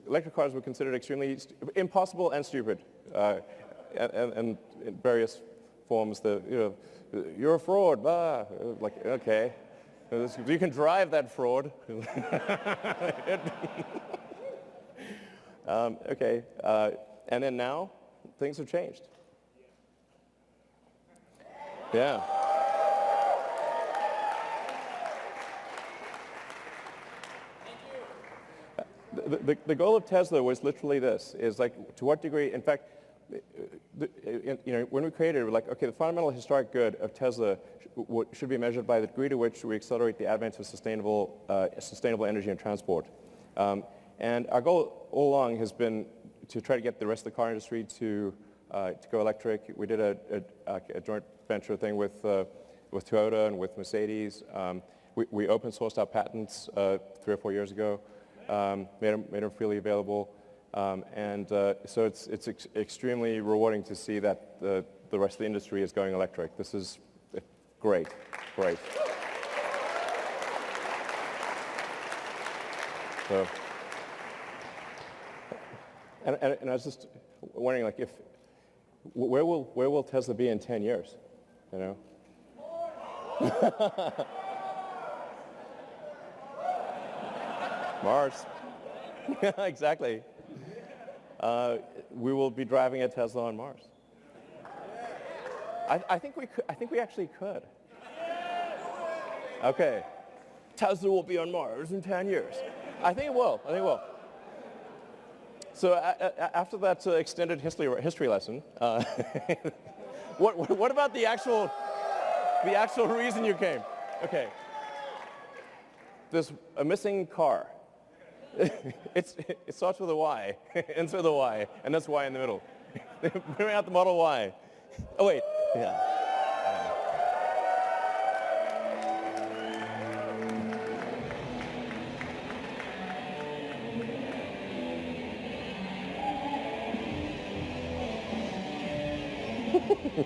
electric cars were considered extremely impossible and stupid, and in various forms. You're a fraud, blah. Like, okay, you can drive that fraud. Okay, and then now things have changed. Yeah. The goal of Tesla was literally this, is like, to what degree, in fact, when we created it, we're like, okay, the fundamental historic good of Tesla should be measured by the degree to which we accelerate the advent of sustainable energy and transport. And our goal all along has been to try to get the rest of the car industry to go electric. We did a joint venture thing with Toyota and with Mercedes. We open sourced our patents 3 or 4 years ago. Made them freely available, so it's extremely rewarding to see that the rest of the industry is going electric. This is great. So, and I was just wondering, like, where will Tesla be in 10 years? You know. Mars. Exactly. We will be driving a Tesla on Mars. I think we could. I think we actually could. Okay. Tesla will be on Mars in 10 years. I think it will. So after that extended history lesson, what about the actual reason you came? Okay. There's a missing car. It starts with a Y, ends with a Y, and that's Y in the middle. Bring out the Model Y. Oh wait, yeah.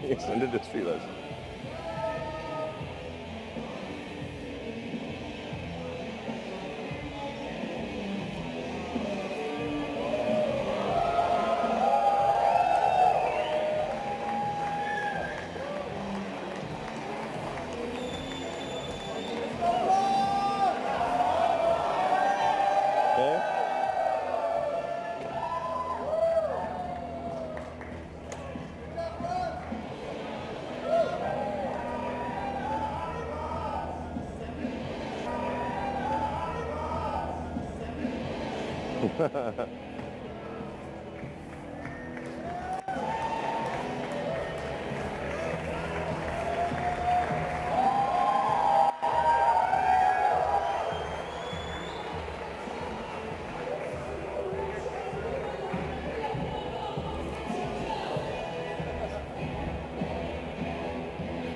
Extended history lesson.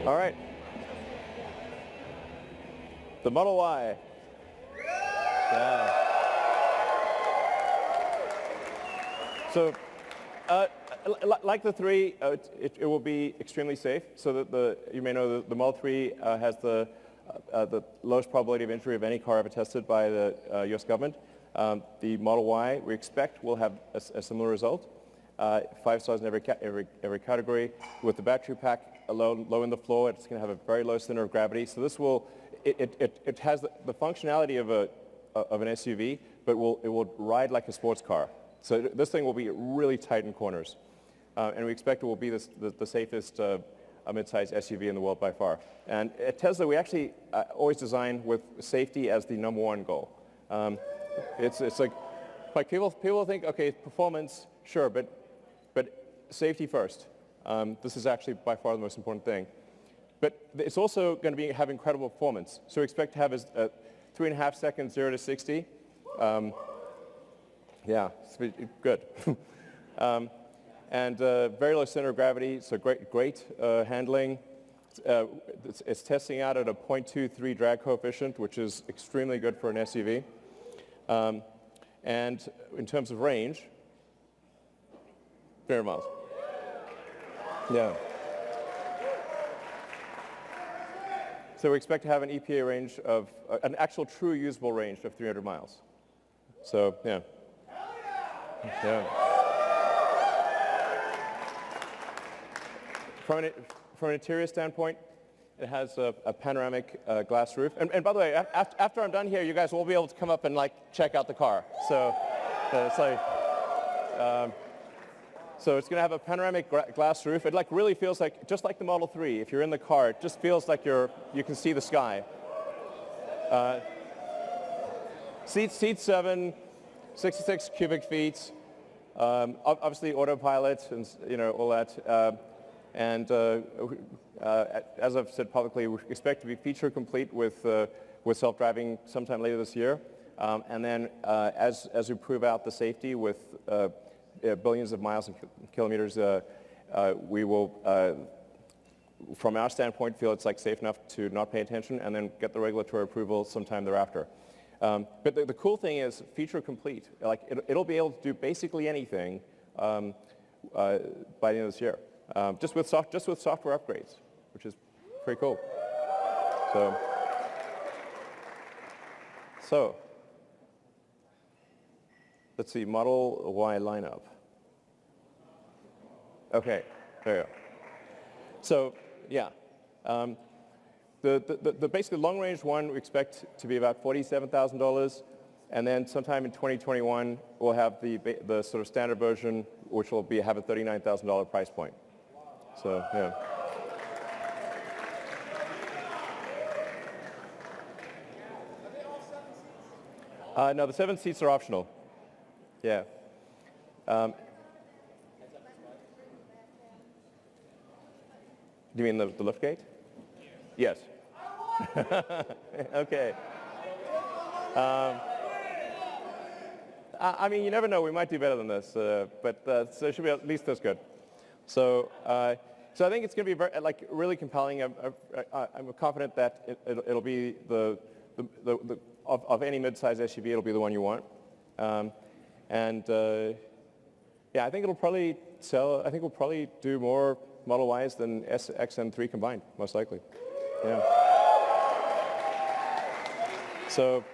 All right. The Model Y. Yeah. So, like the 3, it will be extremely safe. So that you may know the Model 3 has the lowest probability of injury of any car ever tested by the U.S. government. The Model Y, we expect, will have a similar result. 5 stars in every category. With the battery pack low in the floor, it's going to have a very low center of gravity. So this will, it has the functionality of an SUV, but it will ride like a sports car. So this thing will be really tight in corners. And we expect it will be the safest mid-sized SUV in the world by far. And at Tesla, we actually always design with safety as the #1 goal. It's like people think, okay, performance, sure, but safety first. This is actually by far the most important thing. But it's also going to have incredible performance. So we expect to have 3.5 seconds 0 to 60. Yeah, it's good. And very low center of gravity, so great handling. It's testing out at a 0.23 drag coefficient, which is extremely good for an SUV. And in terms of range, 300 miles. Yeah. So we expect to have an EPA range of, an actual true usable range of 300 miles. So, yeah. Yeah. From an interior standpoint, it has a panoramic glass roof. And by the way, after I'm done here, you guys will be able to come up and check out the car. So it's so it's going to have a panoramic glass roof. It really feels like, just like the Model 3, if you're in the car, it just feels like you can see the sky. Seat 7, 66 cubic feet. Obviously autopilot and all that. As I've said publicly, we expect to be feature complete with self-driving sometime later this year. And then as we prove out the safety with billions of miles and kilometers, we will, from our standpoint, feel it's safe enough to not pay attention and then get the regulatory approval sometime thereafter. But the cool thing is feature complete. It'll be able to do basically anything by the end of this year. Just with software upgrades, which is pretty cool. So let's see, Model Y lineup. Okay, there you go. So yeah, the basically long range one we expect to be about $47,000, and then sometime in 2021 we'll have the sort of standard version, which will have a $39,000 price point. So, yeah. No, the 7 seats are optional. Yeah. Do you mean the lift gate? Yes. Okay. I mean, you never know. We might do better than this, but so it should be at least this good. So I think it's going to be really compelling. I'm confident that it'll be of any mid-size SUV, it'll be the one you want. Yeah, I think it'll probably sell. I think we'll probably do more Model Ys than X and 3 combined, most likely. Yeah. So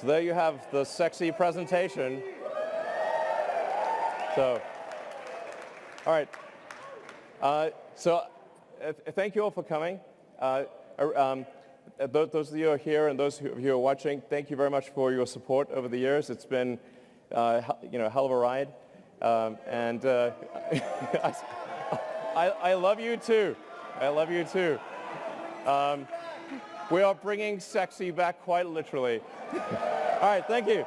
there you have the sexy presentation. So, all right. Thank you all for coming. Those of you who are here and those of you who are watching, thank you very much for your support over the years. It's been, a hell of a ride. I love you too. I love you too. We are bringing sexy back quite literally. All right, thank you.